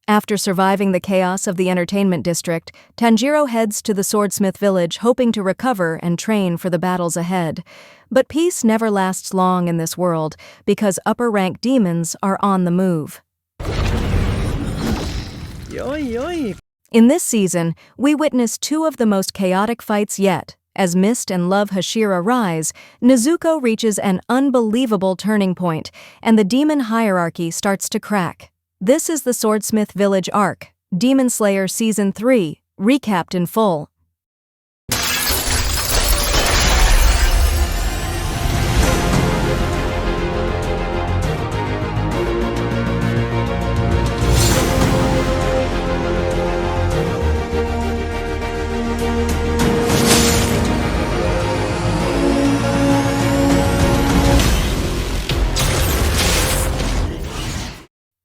After surviving the chaos of the entertainment district, Tanjiro heads to the Swordsmith Village hoping to recover and train for the battles ahead. But peace never lasts long in this world because upper-rank demons are on the move. In this season, we witness two of the most chaotic fights yet. As Mist and Love Hashira rise, Nezuko reaches an unbelievable turning point, and the demon hierarchy starts to crack. This is the Swordsmith Village Arc, Demon Slayer Season 3, recapped in full.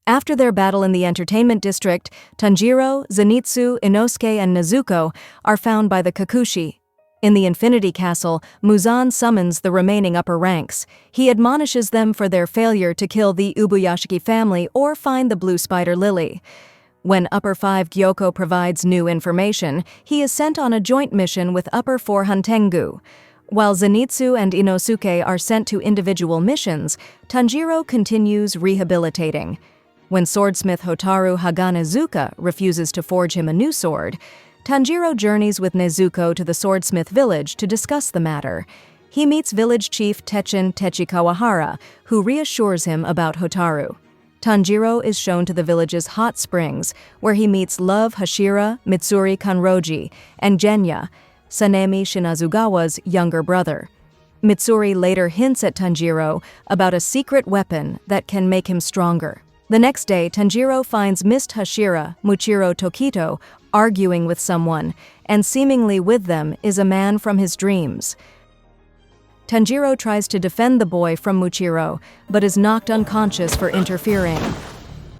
After their battle in the entertainment district, Tanjiro, Zenitsu, Inosuke, and Nezuko are found by the Kakushi. In the Infinity Castle, Muzan summons the remaining upper ranks. He admonishes them for their failure to kill the Ubuyashiki family or find the Blue Spider Lily. When Upper 5 Gyoko provides new information, he is sent on a joint mission with Upper 4 Hantengu. While Zenitsu and Inosuke are sent to individual missions, Tanjiro continues rehabilitating. When swordsmith Hotaru Haganezuka refuses to forge him a new sword, Tanjiro journeys with Nezuko to the Swordsmith Village to discuss the matter. He meets village chief Techen Techikawahara, who reassures him about Hotaru. Tanjiro is shown to the village's hot springs, where he meets Love Hashira, Mitsuri Kanroji, and Genya, Sanemi Shinazugawa's younger brother. Mitsuri later hints at Tanjiro about a secret weapon that can make him stronger. The next day, Tanjiro finds Mist Hashira, Muichiro Tokito, arguing with someone, and seemingly with them is a man from his dreams. Tanjiro tries to defend the boy from Muichiro, but is knocked unconscious for interfering.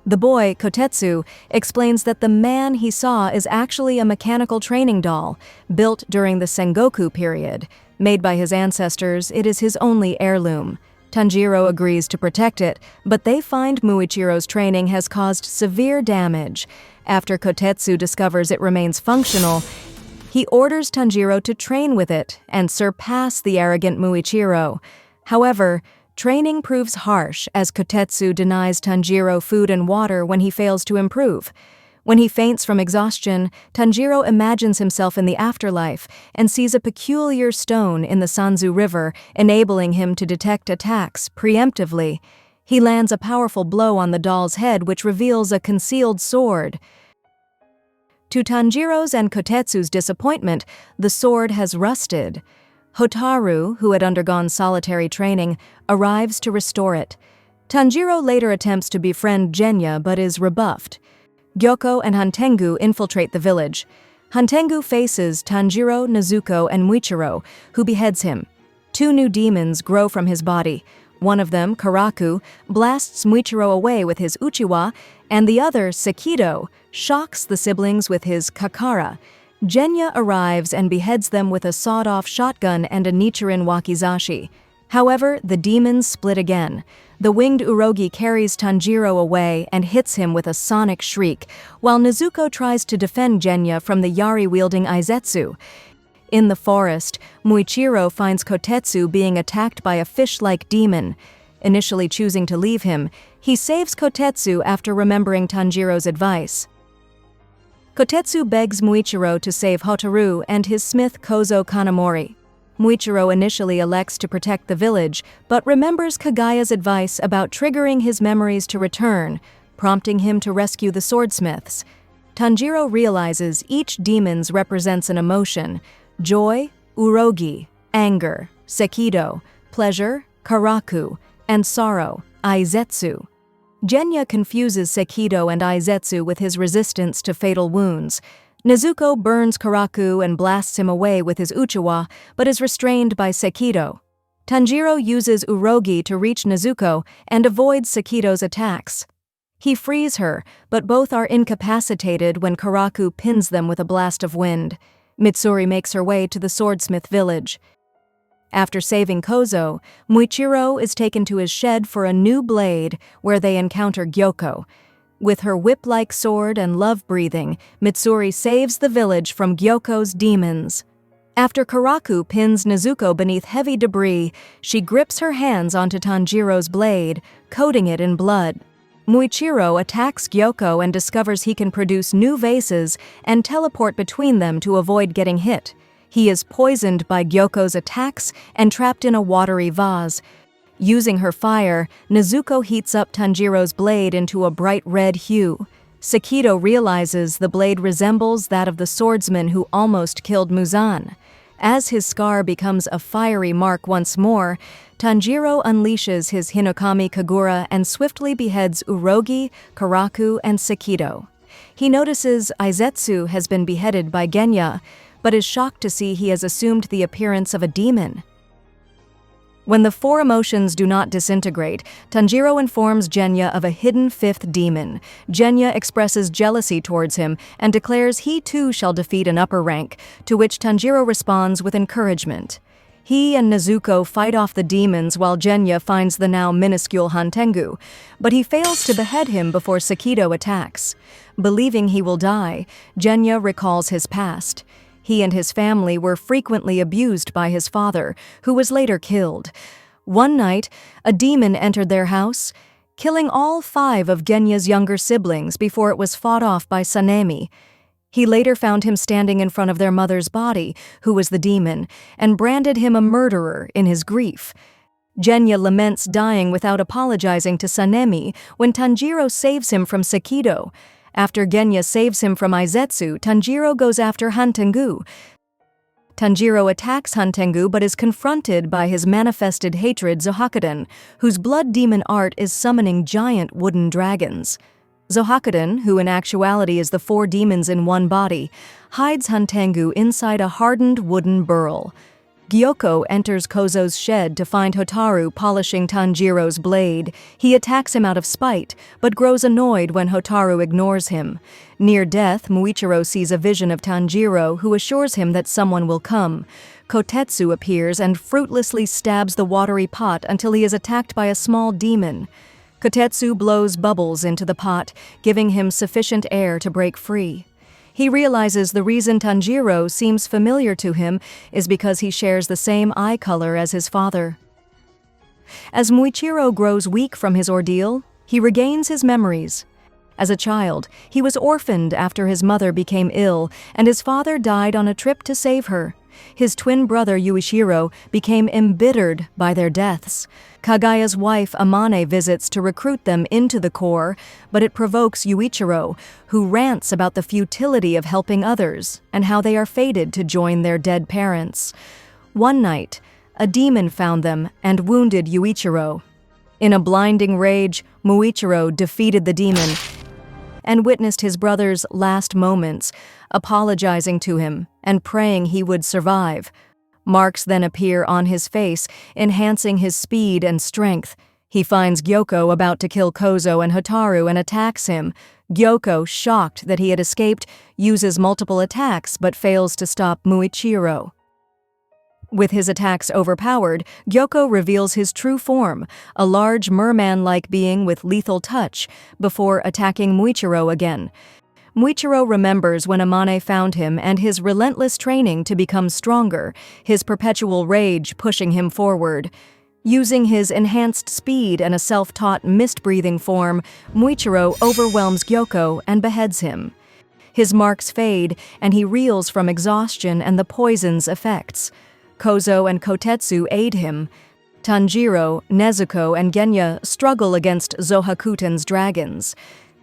The boy, Kotetsu, explains that the man he saw is actually a mechanical training doll, built during the Sengoku period. Made by his ancestors, it is his only heirloom. Tanjiro agrees to protect it, but they find Muichiro's training has caused severe damage. After Kotetsu discovers it remains functional, he orders Tanjiro to train with it and surpass the arrogant Muichiro. However, training proves harsh as Kotetsu denies Tanjiro food and water when he fails to improve. When he faints from exhaustion, Tanjiro imagines himself in the afterlife and sees a peculiar stone in the Sanzu River, enabling him to detect attacks preemptively. He lands a powerful blow on the doll's head, which reveals a concealed sword. To Tanjiro's and Kotetsu's disappointment, the sword has rusted. Hotaru, who had undergone solitary training, arrives to restore it. Tanjiro later attempts to befriend Genya but is rebuffed. Gyoko and Hantengu infiltrate the village. Hantengu faces Tanjiro, Nezuko, and Muichiro, who beheads him. Two new demons grow from his body. One of them, Karaku, blasts Muichiro away with his Uchiwa, and the other, Sekido, shocks the siblings with his Kakara. Genya arrives and beheads them with a sawed-off shotgun and a Nichiren wakizashi. However, the demons split again. The winged Urogi carries Tanjiro away and hits him with a sonic shriek, while Nezuko tries to defend Genya from the Yari-wielding Aizetsu. In the forest, Muichiro finds Kotetsu being attacked by a fish-like demon. Initially choosing to leave him, he saves Kotetsu after remembering Tanjiro's advice. Kotetsu begs Muichiro to save Hotaru and his smith Kozo Kanamori. Muichiro initially elects to protect the village, but remembers Kagaya's advice about triggering his memories to return, prompting him to rescue the swordsmiths. Tanjiro realizes each demons represents an emotion: joy, Urogi; anger, Sekido; pleasure, Karaku; and sorrow, Aizetsu. Genya confuses Sekido and Aizetsu with his resistance to fatal wounds. Nezuko burns Karaku and blasts him away with his Uchiwa, but is restrained by Sekido. Tanjiro uses Urogi to reach Nezuko and avoids Sekido's attacks. He frees her, but both are incapacitated when Karaku pins them with a blast of wind. Mitsuri makes her way to the Swordsmith Village. After saving Kozo, Muichiro is taken to his shed for a new blade, where they encounter Gyoko. With her whip-like sword and love-breathing, Mitsuri saves the village from Gyoko's demons. After Karaku pins Nezuko beneath heavy debris, she grips her hands onto Tanjiro's blade, coating it in blood. Muichiro attacks Gyoko and discovers he can produce new vases and teleport between them to avoid getting hit. He is poisoned by Gyoko's attacks and trapped in a watery vase. Using her fire, Nezuko heats up Tanjiro's blade into a bright red hue. Tokito realizes the blade resembles that of the swordsman who almost killed Muzan. As his scar becomes a fiery mark once more, Tanjiro unleashes his Hinokami Kagura and swiftly beheads Urogi, Karaku, and Tokito. He notices Izetsu has been beheaded by Genya, but is shocked to see he has assumed the appearance of a demon. When the four emotions do not disintegrate, Tanjiro informs Genya of a hidden fifth demon. Genya expresses jealousy towards him and declares he too shall defeat an upper rank, to which Tanjiro responds with encouragement. He and Nezuko fight off the demons while Genya finds the now minuscule Hantengu, but he fails to behead him before Tokito attacks. Believing he will die, Genya recalls his past. He and his family were frequently abused by his father, who was later killed. One night, a demon entered their house, killing all 5 of Genya's younger siblings before it was fought off by Sanemi. He later found him standing in front of their mother's body, who was the demon, and branded him a murderer in his grief. Genya laments dying without apologizing to Sanemi when Tanjiro saves him from Tokito. After Genya saves him from Izetsu, Tanjiro goes after Hantengu. Tanjiro attacks Hantengu but is confronted by his manifested hatred Zohakuden, whose blood demon art is summoning giant wooden dragons. Zohakuden, who in actuality is the 4 demons in one body, hides Hantengu inside a hardened wooden burl. Gyoko enters Kozo's shed to find Hotaru polishing Tanjiro's blade. He attacks him out of spite, but grows annoyed when Hotaru ignores him. Near death, Muichiro sees a vision of Tanjiro who assures him that someone will come. Kotetsu appears and fruitlessly stabs the watery pot until he is attacked by a small demon. Kotetsu blows bubbles into the pot, giving him sufficient air to break free. He realizes the reason Tanjiro seems familiar to him is because he shares the same eye color as his father. As Muichiro grows weak from his ordeal, he regains his memories. As a child, he was orphaned after his mother became ill, and his father died on a trip to save her. His twin brother Yuichiro became embittered by their deaths. Kagaya's wife Amane visits to recruit them into the Corps, but it provokes Yuichiro, who rants about the futility of helping others and how they are fated to join their dead parents. One night, a demon found them and wounded Yuichiro. In a blinding rage, Muichiro defeated the demon and witnessed his brother's last moments, apologizing to him and praying he would survive. Marks then appear on his face, enhancing his speed and strength. He finds Gyoko about to kill Kozo and Hotaru and attacks him. Gyoko, shocked that he had escaped, uses multiple attacks but fails to stop Muichiro. With his attacks overpowered, Gyoko reveals his true form, a large merman-like being with lethal touch, before attacking Muichiro again. Muichiro remembers when Amane found him and his relentless training to become stronger, his perpetual rage pushing him forward. Using his enhanced speed and a self-taught mist-breathing form, Muichiro overwhelms Gyoko and beheads him. His marks fade, and he reels from exhaustion and the poison's effects. Kozo and Kotetsu aid him. Tanjiro, Nezuko, and Genya struggle against Zohakuten's dragons.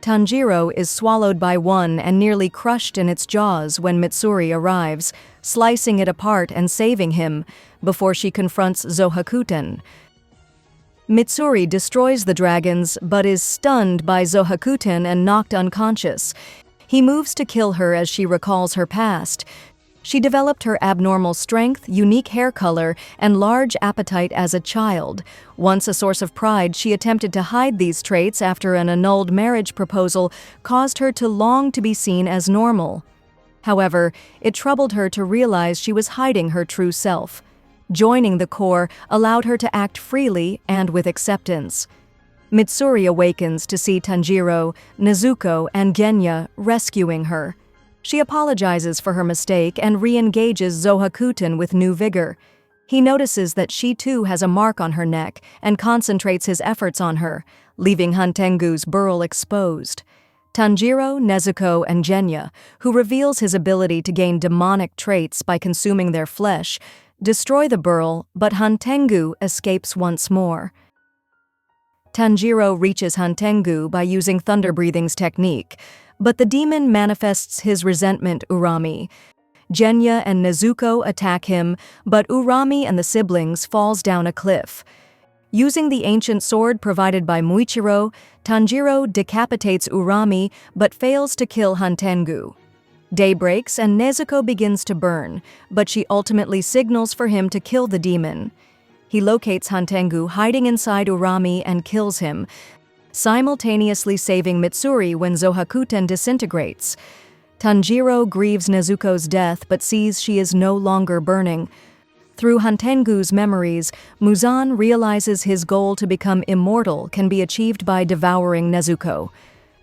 Tanjiro is swallowed by one and nearly crushed in its jaws when Mitsuri arrives, slicing it apart and saving him, before she confronts Zohakuten. Mitsuri destroys the dragons, but is stunned by Zohakuten and knocked unconscious. He moves to kill her as she recalls her past. She developed her abnormal strength, unique hair color, and large appetite as a child. Once a source of pride, she attempted to hide these traits after an annulled marriage proposal caused her to long to be seen as normal. However, it troubled her to realize she was hiding her true self. Joining the Corps allowed her to act freely and with acceptance. Mitsuri awakens to see Tanjiro, Nezuko, and Genya rescuing her. She apologizes for her mistake and re-engages Zohakuten with new vigor. He notices that she too has a mark on her neck and concentrates his efforts on her, leaving Hantengu's burl exposed. Tanjiro, Nezuko, and Genya, who reveals his ability to gain demonic traits by consuming their flesh, destroy the burl, but Hantengu escapes once more. Tanjiro reaches Hantengu by using Thunder Breathing's technique, but the demon manifests his resentment Urami. Genya and Nezuko attack him, but Urami and the siblings falls down a cliff. Using the ancient sword provided by Muichiro, Tanjiro decapitates Urami but fails to kill Hantengu. Day breaks and Nezuko begins to burn, but she ultimately signals for him to kill the demon. He locates Hantengu hiding inside Urami and kills him, simultaneously saving Mitsuri when Zohakuten disintegrates. Tanjiro grieves Nezuko's death but sees she is no longer burning. Through Hantengu's memories, Muzan realizes his goal to become immortal can be achieved by devouring Nezuko.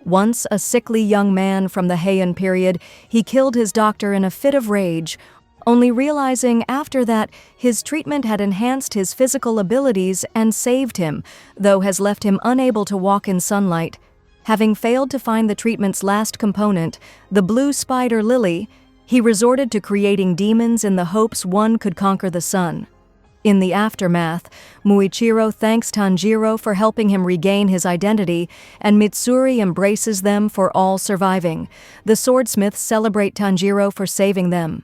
Once a sickly young man from the Heian period, he killed his doctor in a fit of rage, only realizing after that his treatment had enhanced his physical abilities and saved him, though has left him unable to walk in sunlight. Having failed to find the treatment's last component, the blue spider lily, he resorted to creating demons in the hopes one could conquer the sun. In the aftermath, Muichiro thanks Tanjiro for helping him regain his identity, and Mitsuri embraces them for all surviving. The swordsmiths celebrate Tanjiro for saving them.